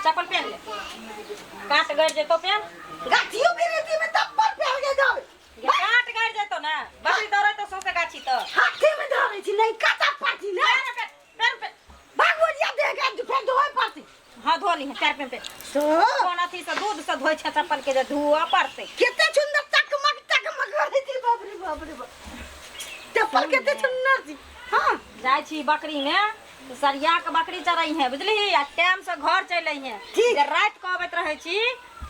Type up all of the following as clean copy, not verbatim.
चप्पल पहन ले काट गड़ जेतो पेन गाछियो गिरती में चप्पल पहन के जावे काट गड़ जेतो ना बकरी दौड़े तो सोसे गाछी तो हाथे में धरे छी नहीं काटा पाती ना पेन भागवरिया देगा फिर धोए पाती हां धो ली है पैर पे तो कोन अथी से दूध से धोइ छ चप्पल के जे धुआ पड़ते केते सुंदर टकमक करे थी बाप रे बाप चप्पल केते सुंदर थी हां जाय छी बकरी में तो सरिया के बकरी चरई है बुझली आ टाइम से घर चल आई है जे रात को आबत रहे छी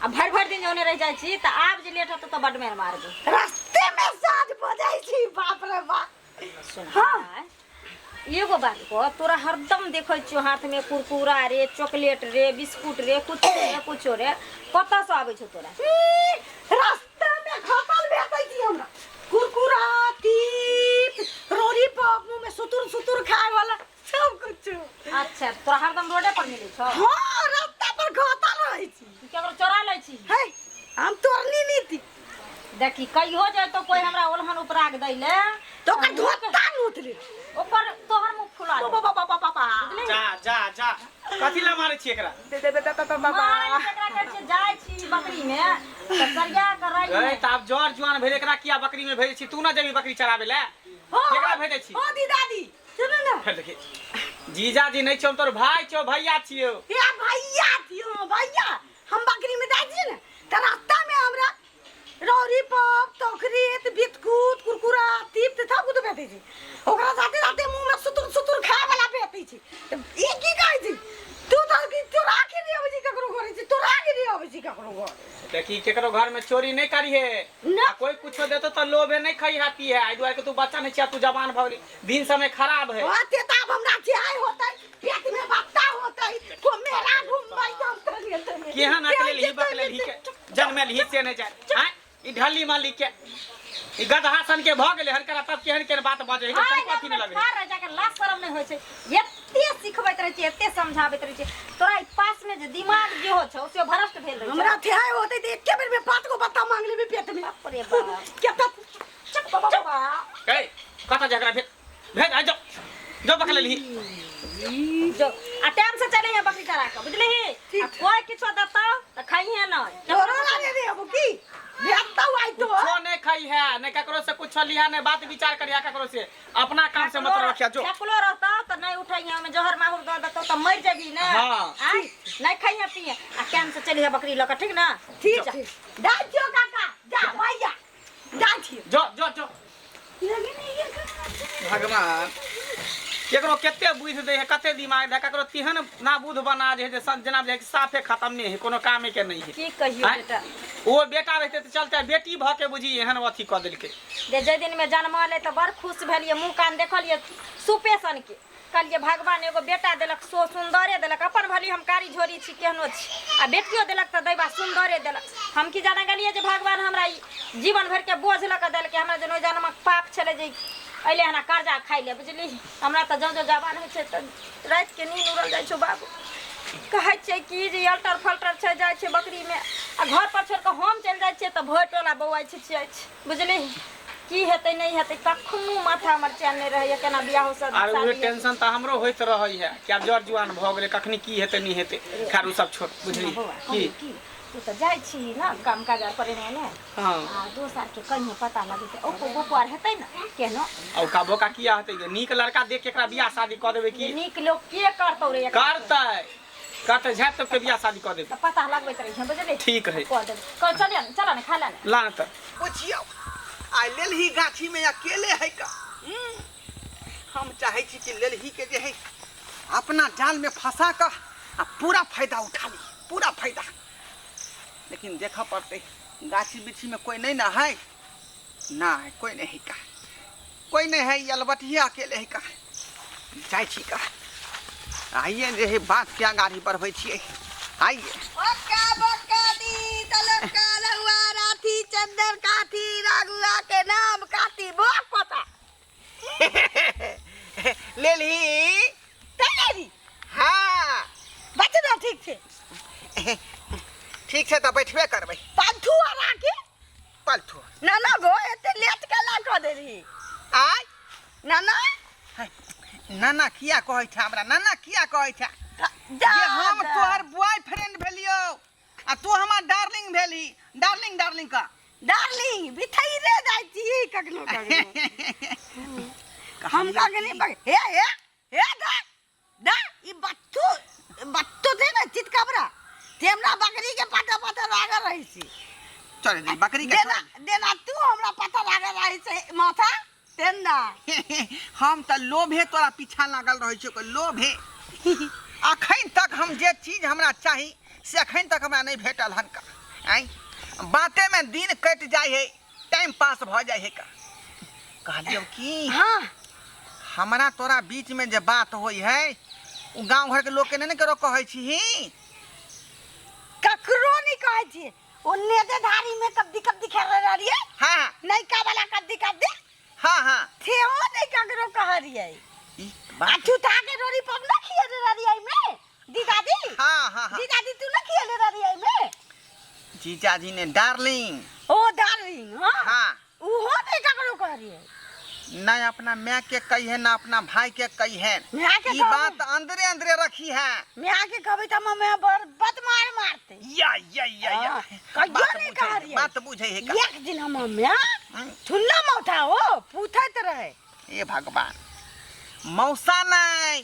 आ भर भर दिन जोने रह जाय छी त आब जे लेट होत तो बड मेर मारबो रास्ते में साज बजाई छी बाप रे बाप हां एगो बात को तोरा हरदम देखै छियो हाथ में कुरकुरा रे चॉकलेट रे बिस्कुट रे कुछ रे कतऽ से आबै छौ तोरा रास्ता में खपल भेटै छी हमरा कुरकुरा टीप रोरी पॉप में सुतुर खाए वाला सब कुछ अच्छा तोरा हरदम रोडे पर मिलै छौ हां रास्ता पर खाता रहै छी केकरो चोरा लै छी हे हम तोरनी नीति देखी कहियो जाय तो कोई हमरा ओलहन उपराग दै ले तो का धोता नोतले ऊपर तोहर मुंह फुला दे बाबा जा कथी ला मारै छी एकरा दे बाबा मारै एकरा कहै छै जाय छी बकरी में त सरिया के रही ए त आब जर जुआन भेल एकरा किया बकरी में भेजै छी तू ना जेबी बकरी चराबे ले केकरा भेजै छी ओ दी दादी सुन ना फेर देखी जीजा जी नहीं छौ तोर भाई छौ भैया छियो ए भैया थियो भैया हम बकरी में जाय छी ना त रास्ता में हमरा रोरी पॉप टोकरीत बिस्कुट कुरकुरा टीप त सब कुछ भेटै छै ओकरा साथे साथे मुंह में सुतुर खाए वाला भेटै छै त ई की कहै छी तू त की चोरा के नहीं आबै छी ककरो घरे छी चोरा के नहीं आबै छी ककरो घर देखी केकरो घर में चोरी नहीं करी है ना। कोई कुछो देतो त लोभे नहीं खई हाथी है आई दुआर के तू बच्चा नहीं छिया तू जवान भगली दिन समय खराब है होते त अब हमरा चाय होतै पेट में बत्ता होतै को मेरा घुमबै हम तने केहन अकेले ही बकले ही के जन्मेल ही से नहीं जाय हैं ई ढली माली के ई गदहा सन के भ गेले हरकरा तब केहन केहन बात बाजे है तन कथि नहीं लगे रह जाके लाज शरम नहीं होय छै एते सिखबैत रहै छै एते समझाबैत रहै छै तोरा ई पास में जे दिमाग जे हो छौ से भ्रष्ट भेल रहै छै हमरा चाय होतै त एके बेर में 5 गो बत्ता मांग लेबे पेट में अरे बाप केता चुप बाबा ए कता जकरा भेज आ जाओ जो बकले ली जो आ टाइम से चले है बकरी चरा के बुझली आ कोई किछो देतौ त खइहे न तोरो लागे रे अब की भेटता आई तो कुछो नहीं खाई है नहीं ककरो से कुछ लिया नहीं बात विचार करिया ककरो से अपना काम से मतलब रखिया जो फेकलो रहतौ त नहीं उठाइए हमें जहर माहुर द देतौ त मर जेबी ना हाँ। नहीं खइहे पिए आ टाइम से चली है बकरी लक ठीक ना ठीक है जा जो काका जा भैया जा छी जो जो जो लगे नहीं ये भगवान केकरो केते बुझ दे है कते दिमाग दे ककरो तिहन ना बुध बना जे है जना जे साफे खत्म नहीं है कोनो कामे के नहीं है की कहियो बेटा वो बेटा रहते तो चलते बेटी भ के बुझी एहन अथी क देलके जे दिन में जन्मले त बड़ खुश भेलिए मुंह कान देखलिए सुपेशन के कहलिए भगवान एगो बेटा देलक सो सुंदरे देलक अपन भली हम कारी झोरी छी केहनो छी आ बेटियो देलक त दैबा सुंदरे देलक हम की जाना गेलिए जे भगवान हमरा जीवन भर के बोझ लक देलके हमरा जनो जन्मक पाप छले जे अइले हना कर्जा खाइ ले बुझली हमरा त जो जवान होइ छै त रात के नींद उड़ल जाइ छौ बाबू कहै छै कि जे अल्टर फल्टर छै जाइ छै बकरी में आ घर पर छोड़ के हम चल जाइ छियै त भोर टोला बौआइ छै बुझली की हेतै नहीं हेतै कखनो माथा हमर चैन नहीं रहैया केना बियाह हो सब आर उहे टेंशन त हमरो होइत रहै है कि अब जर जुआन भ गेले कखनी की हेतै नहीं हेतै खारू सब छोड़ बुझली की तू त जाइ छी ना काम काज पर ने हां आ दोसर के कहीं पता लगे त ओको गोपार हेतै ना केनो औ का बोका किया हेतै नीक लड़का देख के एकरा बियाह शादी क देबै की नीक लोग के करतौ रे करतै कत झैप तक के बियाह शादी क देबै त पता लगबैत रही बुझली ठीक है कर दे कल चलिए चला ना खा ले ला त पूछियो आई लेलही गाछी में अकेले है का हम चाहे छी कि लेलही के जे है अपना जाल में फंसा कर आ पूरा फायदा उठा ली पूरा फायदा लेकिन देखा पड़ते गाछी बिछी में कोई नहीं ना है ना है कोई नहीं है का कोई नहीं है अलबटिया अकेले है का जाय छी का आइए जे है बात क्या गाड़ी बढ़बै छियै आइए ओका बका दी तलका लहुआ राठी चंदर काठी रागुआ के नाम काठी बोक पता लेलही तेरी हाँ बचना ठीक छे ठीक है तो बैठबे करबै पालथू आरा के पलथू नाना गो एते लेट केला क देली आय नाना नाना किया कहै छै हमरा नाना किया कहै छै जा जे हम तोहर बॉयफ्रेंड आ तू हमार डार्लिंग भेली डार्लिंग डार्लिंग का डार्लिंग बिथई रे जाई छी कखनो कखनो हम कखनी हे दा ई बत्तू दे ना चितकाबरा तेमरा बकरी के पता पता लागल रही छी चल दे बकरी के देना तू हमरा पता लागल रही छै माथा तेना हम त लोभे तोरा पीछा लागल रहै छै लोभे अखन तक हम जे चीज हमरा चाही से अखन तक हमरा नहीं भेटल हन का आई बाते में दिन कट जाय है टाइम पास भ जाय है का कहलियो की हां हमरा तोरा बीच में जे बात होई है उ गांव घर के लोग के नहीं करो कहै छी ककरो नहीं कहै छी ओन्ने दे धारी में कब्दी खेल रही है हां नहीं का वाला कब्दी हां थे वो नहीं ककरो कह रही है ई बात आ तू ताके रोरी पग ना खिए रही है में दी दादी हां दी दादी तू ना खिए रही है में जीजाजी ने डार्लिंग ओ डार्लिंग हां उहो नहीं ककरो कह रही है न अपना मैं के कही है ना अपना भाई के कही है ये बात अंदरे अंदरे रखी है मैं आके कभी तो मैं बत मारते या बात बुझे है का एक दिन हम मैं सुनना मौथा हो पूछत रहे ए भगवान मौसा नहीं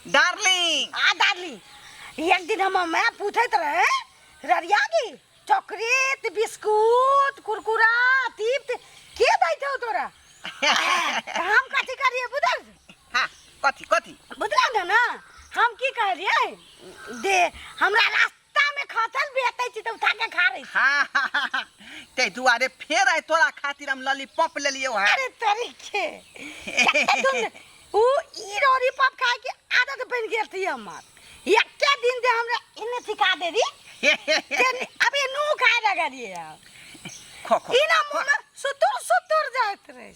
डार्लिंग डार्लिंग एक दिन हम मैं पूछत रहे ररिया की चॉकलेट बिस्कुट कुरकुरा टिप के दैते हो तोरा हम कथी करिए बुझल हां कथी बुझला ना हम की कह रहिए दे हमरा रास्ता में खतल बेचै छी त उठा के खा रही हां ते दुआरे फेर आइ तोरा खातिर हम लॉलीपॉप ले लियो है अरे तरीके तुम उ ई लॉलीपॉप खाए के आदत बन गेल थी हमार एक दिन दे हमरा इने सिखा दे दी अबे नू खाए लगा दिए खो इना मुंह में सुतुर जात रहे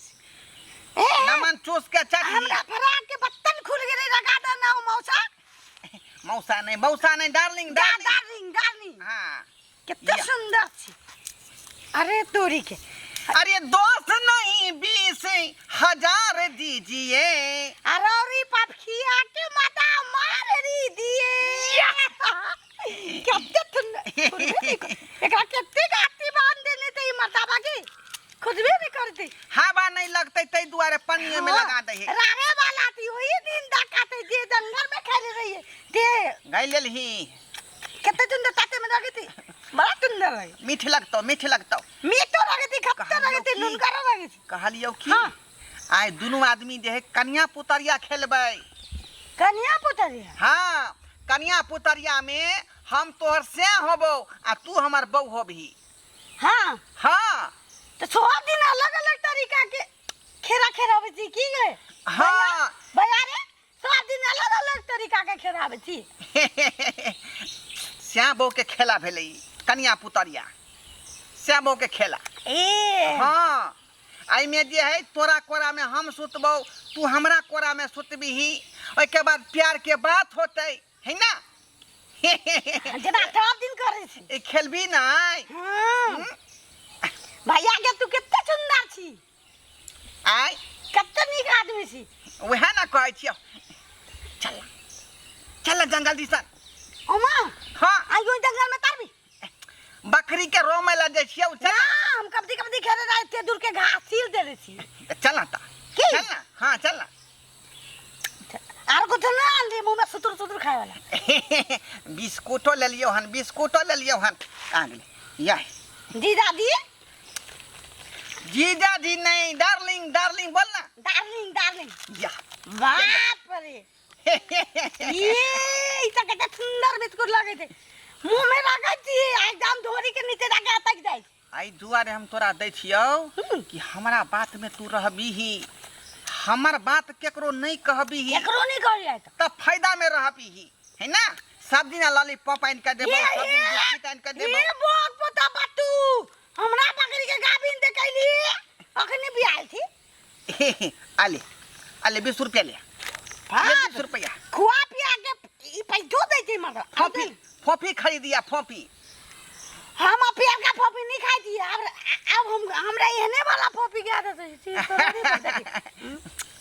नमन चूस के चाटी हमरा फराक के बत्तन खुल गेले लगा दे ना मौसा नहीं डार्लिंग हां कितना सुंदर छी अरे तोरी के अरे 10 नहीं 20,000 दीजिए अरौरी पपखिया के माता मार री दिए कितना एकरा कितने गाती बांध देने ते माता बाकी खुद भी नहीं करती हवा नहीं लगते तई दुआरे पानी में लगा दे है रागे वाला थी वही दिन डाकाते जे जंगल में खेल रही है ते गई ले ही कितने सुंदर ताते में लगी थी बड़ा सुंदर है मीठ लगतो मीठ तो लगी थी खट्टा लगी थी नुनकर लगी थी कहलियो की आइ दुनु आदमी जे है कन्या पुतरिया खेलबै कन्या पुतरिया हां कन्या पुतरिया में हम तोहर से होबो आ तू हमर बहू होबही हां तो सब दिन अलग अलग तरीका के खेरा होबी की गे हां भैया रे सब दिन अलग अलग तरीका के खेरा होबी श्याम बहू के खेला भेलै कन्या पुतरिया श्याम बहू के खेला ए हां आई में जे है तोरा कोरा में हम सुतबो तू हमरा कोरा में सुतबीही ओइ के बाद प्यार के बात होतै है ना जेना सब दिन करे छी ए खेलबी नहीं हां भैया के तू कितना सुंदर छी आई कितना नीक आदमी छी वह ना कहै छियो चल जंगल दिसन ओमा हां आइयो जंगल में तारबी बकरी के रोमे ला जाइ छियो चल हम कबड्डी खेले रहे थे दूर के घास छील दे रही थी चल ना चल ना हां चल ना आर कुछ ना ले मुंह में सुतुर खाए वाला बिस्कुटो ले लियो हन कहां गेले या जीजा जी नहीं डार्लिंग बोल ना डार्लिंग या बाप रे ये इतना कितना सुंदर बिस्कुट लगे थे मुंह में लगे थी एकदम धोरी के नीचे जाके अटक जाए आई दुआरे हम तोरा दै छियो कि हमरा बात में तू रहबीही हमर बात केकरो नहीं कहबीही केकरो नहीं कहलिए तब फायदा में रहबीही है ना सब दिन लॉलीपॉप आइन के देबो सब दिन बिस्किट आइन के देबो ये बहुत पता बातू हमरा बकरी के गाभिन दे कैली अखनी भी आइल थी आले 20 रुपया ले 20 रुपया खुआ पिया के ई पैसो दे थी मगर फोफी खरीदिया फोफी हम पेड़ का फोफी नहीं खाई थी अब हम हमरा एहने वाला फोफी के आदत है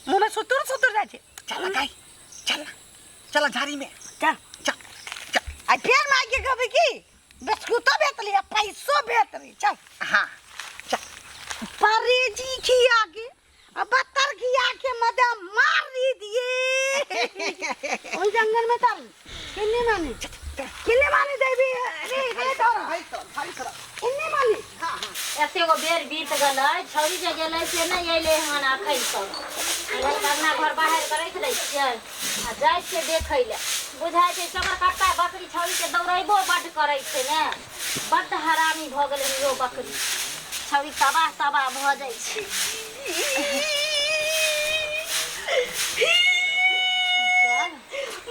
मुंह में सुतुर जाए चल झाड़ी में चल चल आ फिर माई के कभी की बिस्कुटो बेच लिया पैसो बेच ली चल हाँ परेजी खिया के अब बत्तर खिया के मदा मार दिए ओई जंगल में तारी किन्ने माने देवी रे तो किन्ने माने एते गो बेर बीत गेलै छौरी जे गेलै से नहीं अइले हन आखै सब एलै अपना घर बाहर करैत रहै छियै आ जाइ छियै देखै ले बुझाइ छै सबर कट्टा बकरी छौरी के दौड़ैबो बड्ड करै छै ने बड्ड हरामी भऽ गेलै यो बकरी छौरी तबाह भऽ जाइ छै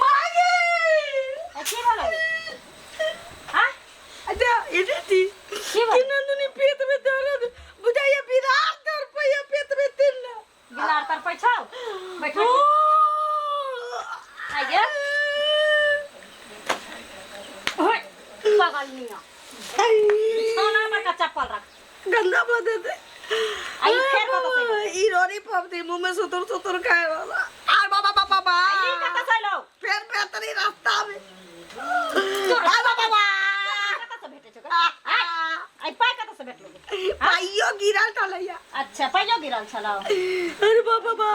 मागे की भेलै हां अदा इदती की भेलै नंदनी पेट में दर्द बुझाइए बिरार दर पे पेट में तिल बिलार तर पे छौ बैठो आगे ओए पागल निया सोना में का चप्पल रख गंदा बदे दे आई फेर कत से ई रोरी पपदी मुंह में सुतर खाए वाला आ बाबा आई कत से लो फिर बेहतरी रास्ता में आ बाबा कत से भेटे छ आई पाई कत से भेटलो पाइयो गिरल तलैया अच्छा पाइयो गिरल छलो अरे बाबा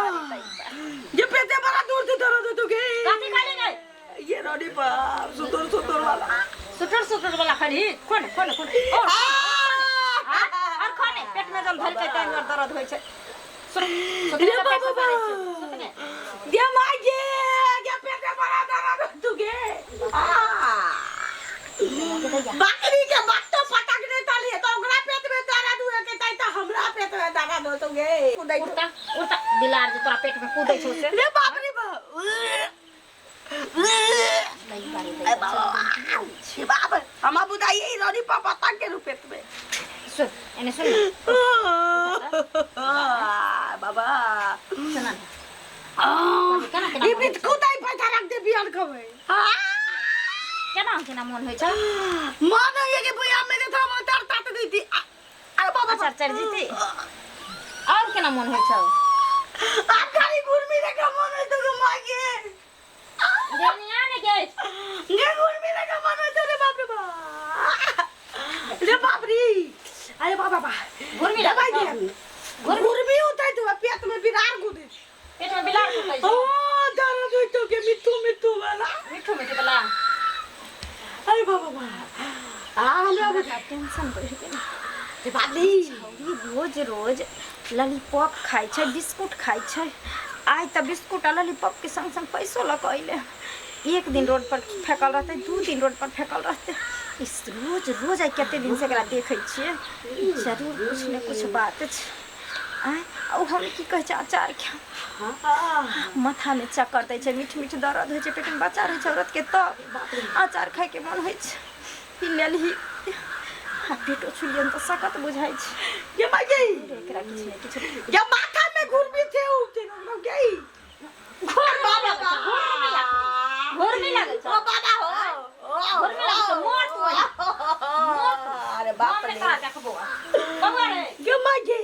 ये पेटे बड़ा दूर से दर्द तुगे कथि खाली गई ये रोरी पर सुतर वाला सुटर वाला खड़ी कोन और खाने पेट में जल भर के टाइम में दर्द होय छै ये बाबा ये मागे ये पेटे बड़ा दर्द तुगे बकरी के बट्टो पटक दे ताली तो ओकरा पेट में दर्द हुए के तई तो हमरा पेट में दर्द हो तुगे उड़ता बिलार जे तोरा पेट में कूदै छौ से रे बाप रे बाप हम बुदाई रोनी पापा तक के रूप में सुन एने सुन बाबा सुन ये बिस्कुट आई पैसा रख दे बियान खबे केना मन होय छ मन ये के भैया मेरे था मैं डर तात दी थी अरे बाबा चढ़ जीती और केना मन होय छ आखरी गुरमी रे का मन है तो मागे देनिया ने के ये गुरमी रे का मन है तो रे बाप रे अरे बाबा गुरमी दवाई लगा दे गुरमी होता है तो पेट में बिरार गुदे पेट में बिलार कूदै ओ छ दर्द होई तो के मिठू वाला मिठू वाला अरे बाबा हमरा बुझा टेंशन बढ़ गेल रे बाली छौरी रोज लॉलीपॉप खाइ छै बिस्कुट खाइ छै आइ त बिस्कुट आ लॉलीपॉप के संग संग पैसो लगैले एक दिन रोड पर फेकल रहते 2 दिन रोड पर फेकल रहते इस रोज आई कते दिन से एकरा देखै छियै जरूर कुछ ने कुछ बात छै आइ ओ हम की कहै छै अचार खा माथा में चक्कर दै छै मीठ दर्द होइ छै पेट में बच्चा रहै छै औरत के तो अचार खाइ के मन होइ छै पी लेलही पेटो छुलियन तो सकत बुझाइ छै ये मागे एकरा किछ ने किछ ये माथा में गुरमी थे उठे न गई घोर नहीं लागल ओ बाबा हो घोर में लागल छ मोट अरे बाप रे रे का देखबो कबो रे ये मागे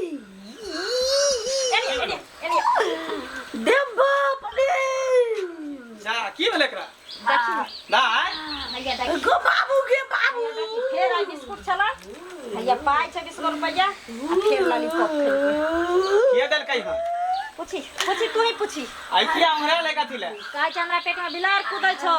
एनी दे बाप रे जा की भेलै एकरा देखी दाई भैया देखी गो बाबू के बाबू फेर आई बिस्कुट छला भैया पाइ 26 रुपया आ फेर लॉलीपॉप खेलकै के देलकै ह पूछी तू ही पूछी आई किया हमरा लेका थिले कहै छै हमरा पेट में बिलार कूदै छौ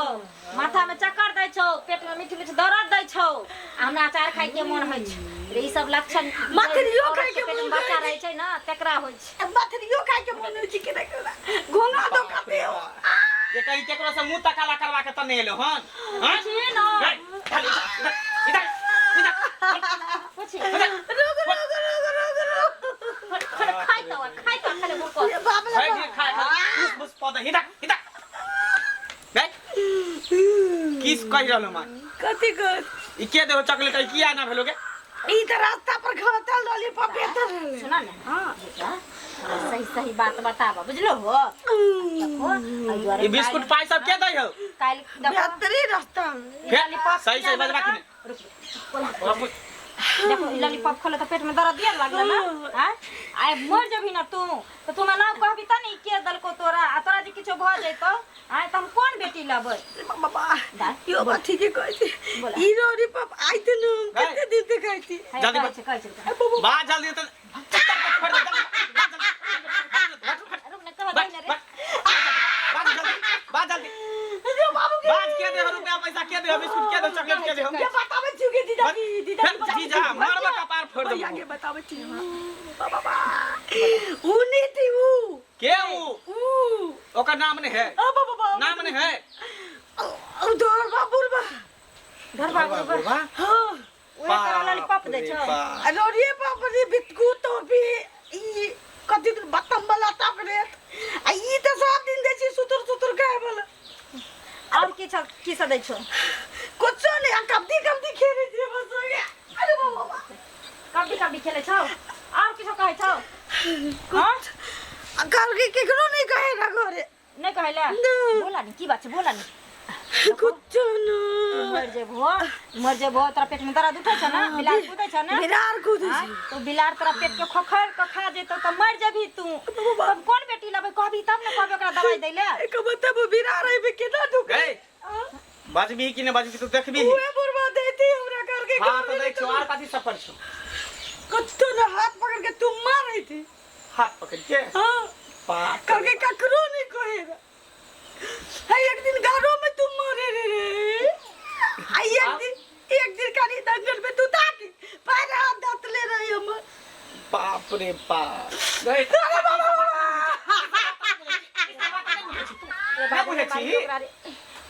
माथा में चक्कर दै छौ पेट में मीठ दर्द दै छौ आ हमरा अचार खाइ के मन होइ छै रे ई सब लक्षण मथरियो खाइ के पेट में मन बच्चा रहै छै ना तकरा होइ छै मथरियो खाइ के मन होइ छै के देखला घोंगा दो कते हो ये कहीं केकरो से मुंह तकाला करवा के त नहीं एलो हन हां छी ना इधर पूछी रुक खाइ तो खाले मुको बाप रे खाइ के खाइ बस पद इधर गए किस कह रहलो मां कथी कर ई के देबो चॉकलेट ई किया ना भेलोगे ई त रास्ता पर खतल लॉलीपॉप बेचता रहे सुना ना हां बेटा सही बात बताबा बुझलो हो देखो ई बिस्कुट पाई सब के दै हो काल बेहतरी रास्ता सही बजबा कि नहीं देखो लॉलीपॉप खोले तो पेट में दर्द दिया लागला ना हां आय मर जबी ना तू तो तुम ना कहबी त नहीं के दल को तोरा आ तोरा जे किछो भ जइतो आय तुम कौन बेटी लबै बाबा यो बात ठीक है कहै छी ई लॉलीपॉप खाइते न कितने दिन से खाइती जल्दी कहै छै, कहै छै। बात जल्दी तो रुक न, कहै दै न रे। बात जल्दी जो बाबू के बात के दे रुपया पैसा के दे बिस्कुट के दे चॉकलेट के दे हम ये बतावे छु के दीदा जीजा मारबा कपार फोड़ भैया दे के बतावे छु बाबा उनी थी ऊ के ओकर नाम नहीं है बाबा नाम नहीं है उधर बाबूरबा घरबा घरबा हां ओए तोरा लॉलीपॉप दै छै। अरे बाप रे बिस्कुट तो भी ई कथि बतम वाला चॉकलेट आ ई तो सब दिन दै छी सुतर खाए वाला और की सब दै छौ? कुछ नहीं कबड्डी खेले थे बस हो गया अरे बाबा कबड्डी खेलै छौ? और किछो कहै छौ? कुछ कर के केकरो नहीं कहे ना घरे नै कहैले? नहीं। बोला नि की बात छै, बोला नि। कुछ नहीं मर जेबो तोरा पेट में दर्द उठै छ ना, बिलार कूदै छ ना, बिरार कूद हाँ? तो बिलार तोरा पेट के खोखैर के खा जेतौ तो मर जेबी तू। तब कोन बेटी लेबै कहबी तब न कहबे ओकरा दवाई दै ले। एक बता वो बिरार है भी केना दुख गए बाजबी कि नहीं बाजबी तू देखबी ओए बुरबा देती हमरा करके हां तो देख छो और कथि सफर छो कुछ तो ना हाथ पकड़ के तुम मार रही थी हाथ पकड़ के हां बाप करके ककरो नहीं कहेगा है एक दिन घरों में तुम मरे रे आई एक दिन करी दंगल में तू ताकी पैर हाथ दांत ले रही हम बाप रे बाप गए ना बुझै छी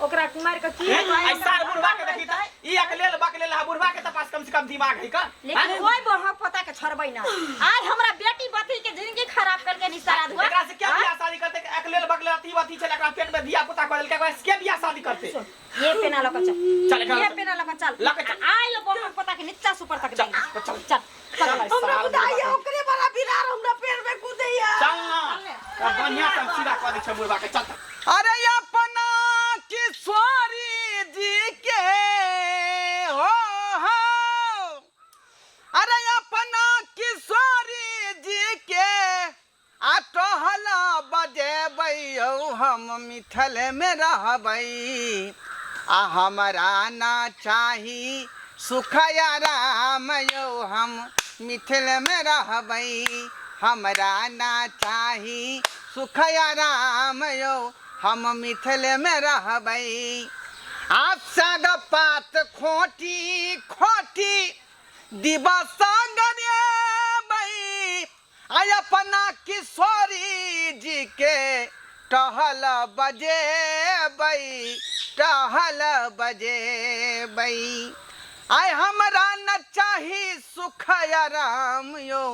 ओकरा मार के की ऐसा बुढ़वा के देखी त ई अकेले बकले ला बुढ़वा के त पास कम से कम दिमाग है का लेकिन कोई बहा पता के छोड़बै ना। आज हमरा बेटी बती के जिंदगी खराब करके निसारा हुआ। एकरा से क्या बियाह शादी करते अकेले बकले अती बती चले एकरा पेट में दिया पुता कर के के बियाह शादी करते ये पेना लक चल चल ये पेना लक चल लक चल आइ लो बहा पता के नीचा ऊपर तक चल जाई चल चल हमरा बुदाइया ओकरे वाला बिरार हमरा पैर में कूदैया चल ना बढ़िया से सीधा कर दे छ बुढ़वा के चल अरे अपना किशोरी जी के हो अरे अपना किशोरी जी के आ टहल बजेबै हम मिथल में रहबै आ हमरा ना चाही सुखया राम यौ हम मिथिल में रहबै हमरा ना चाही सुखया राम यौ हम मिथिल में रहबै आप सग पात खोटी खोटी दिवस गरेबै आय अपना किशोरी जी के टहल बजेबै आय हमरा न चाही सुखया राम यौ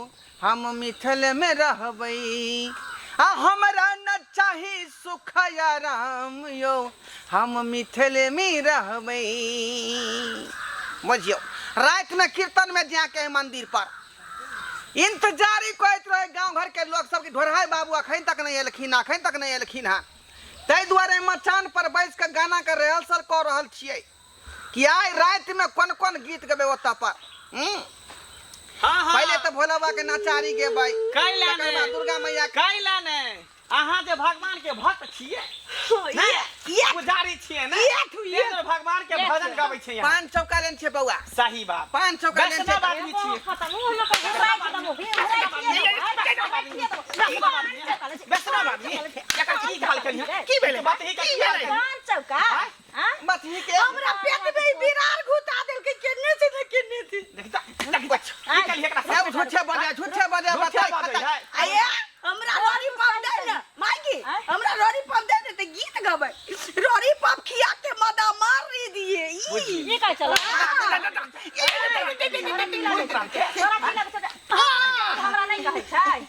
हम मिथिल में रहबै आ हमरा न चाही सुखया राम यौ हम मिथिल में रहबै। बुझियो रात में कीर्तन में जाके मंदिर पर इंतजारी करैत रहे गांव घर के लोग सब की ढोरहाय बाबू अखन तक नहीं एलखिन हाँ ताहि दुआरे मचान पर बैस के गाना के रिहर्सल कर रहल छियै कि आइ रात में कोन कोन गीत गेबै ओतऽ पर हां हां पहले तो भोला बाबा के नचारी गेबै कैला ने दुर्गा मैया कैला ने अहाँ जे भगवान के भक्त छियै पुजारी छियै ने ये भगवान के भजन गाबै छै यहाँ पान चौका लेन छै बौआ सही बात पान चौका लेन छै वैष्णव आदमी छियै वैष्णव आदमी एकर की गाल करियै की भेलै बात ही की पान चौका मत ही के हमरा पेट में बिरार घुता देल के केने से न केने थी देखी की करियै एकरा सब झूठे बजे बता आये हमरा रोरी पप दे न माइकी हमरा रोरी पप दे दे त गीत गबै रोरी पप खिया के मदा मार री दिए ई ये का चला हमरा नहीं कहै छै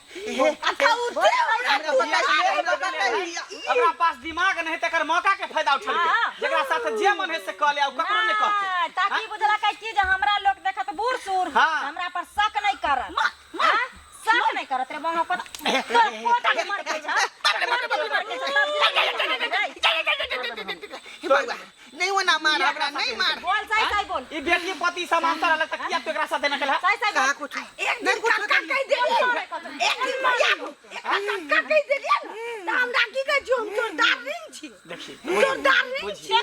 अच्छा उठे हमरा पास दिमाग नहीं तकर मौका के फायदा उठेलकै जेकरा साथ जे मन है से कह ले ककरो नहीं कहते ताकि बुझला कहै छी जे हमरा लोग देखत बूढ़ सूढ़ हमरा पर शक नहीं करत शक नहीं करत रे वहां पर पोता के मार के जा नहीं वो ना मार हमरा नहीं मार बोल सही बोल ई बेटी पति समांतर अलग तक किया तो एकरा साथ देना कहला सही का कुछ एक दिन काका कह दे एक दिन भैया काका कह दे त हमरा की कह जो हम तो डार्लिंग छी देखिए तोर डार्लिंग बुझिए। छी ये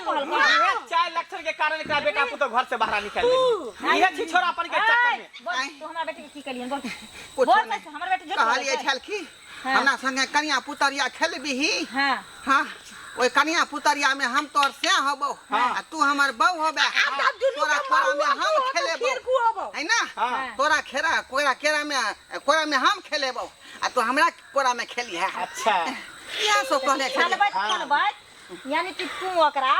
चाय लक्षण के कारण एकरा बेटा पुतो घर से बाहर निकाल देली ये छी छोरा अपन के चक्कर में बोल तू हमरा बेटी के की कलियन बोल कुछो बोल नहीं। सच हमर बेटी झूठ कहलिए बोलत है। छल की हाँ। हमरा संगे कनिया पुतरिया खेलबिही हां हाँ ओए कनिया पुतरिया में हम तोर से हबो हाँ। आ तू हमर बहू होबे आधा दुनू तोरा के कोरा में महुआ हम को खेलेबो खीर खुआबो है ना हाँ। तोरा खेरा कोरा केरा में कोरा में हम खेलेबो आ तू हमरा कोरा में खेली है अच्छा या सो कहले खान खेले बैठ खान बैठ यानी कि तू ओकरा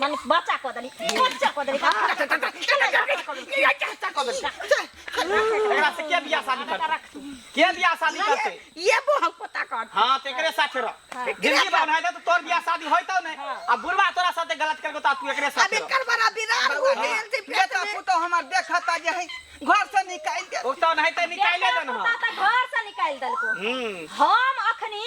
माने बच्चा को दली बच्चा को दली एकरा से के बियाह शादी करते के बियाह शादी करते ये वो हम पता कर हां त एकरे साथे रह जिंदगी बनाए दे तो तोर बियाह शादी होइतो नै अब बुढ़वा तोरा साथे गलत करबो त तू एकरे अब साथे एकर बड़ा बिरार हो गेल जे पेट बेटा में पुतो हमर देखता जे है घर से निकाल दे ओ तो नहीं त निकाले दे न घर से निकाल दलको हम अखनी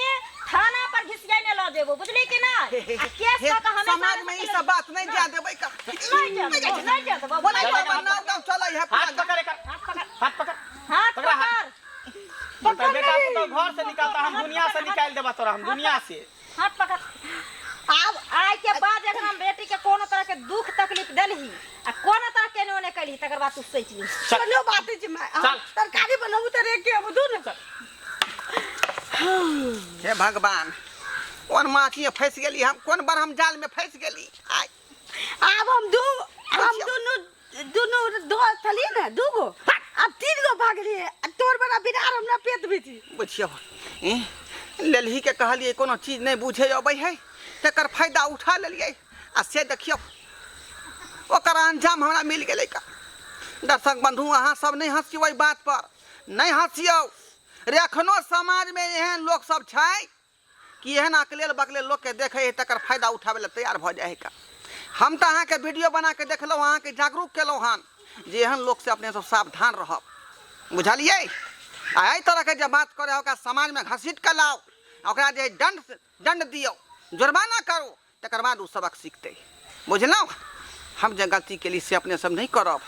थाना पर घिसियाने ल जेबो बुझली कि ना आ केस हे, का हमेशा समाज में ई सब बात नहीं जा देबै का नहीं जा दो बोला तो नाव गांव चलै है हाथ पकड़ कर हाथ पकड़ हाथ पकड़ हाथ पकड़ा हाथ। पकड़ तो बेटा तो घर से निकालता हम दुनिया से निकाल देबा तोरा हम दुनिया से हाथ पकड़ अब आय के बाद अगर हम बेटी के कोनो तरह के दुख तकलीफ देलही आ कोनो तरह के ओने कली तकर बाद तू सोच ली चल चलो बात जे मैं चल। तरकारी बनाऊ त रे के अब दूर न हे भगवान कोन माछी फंस गेली हम कोन बार हम जाल में फंस गेली आय अब हम दोनों दो थली ना दूगो अब तीन गो भाग लिए तोर बड़ा बिरार हमरा पेट में थी बुझियो लेलही के कहलिए कोनो चीज नहीं बुझे अबै है तकर फायदा उठा लेलिए आ से देखियो ओकर अंजाम हमरा मिल गेलै का दर्शक बंधु अहाँ सब नहीं हंसियो ओइ बात पर नहीं हंसियो रे एखनो समाज में एहन लोग सब छै कि एहन अकलेल बकलेल लोग के देखे है तकर फायदा उठावे ले तैयार भ जाए है का हम तो अहाँ के वीडियो बना के देखलहुँ अहाँ के जागरूक केलहुँ हन जे एहन लोग से अपने सब सावधान रहब बुझलिए आ एहि तरह के जब बात करे ओकरा समाज में घसीट के लाओ ओकरा जे दंड दियो जुर्माना करो तकर बाद उ सबक सीखते बुझलहुँ हम जे गलती केली से अपने सब नहीं करब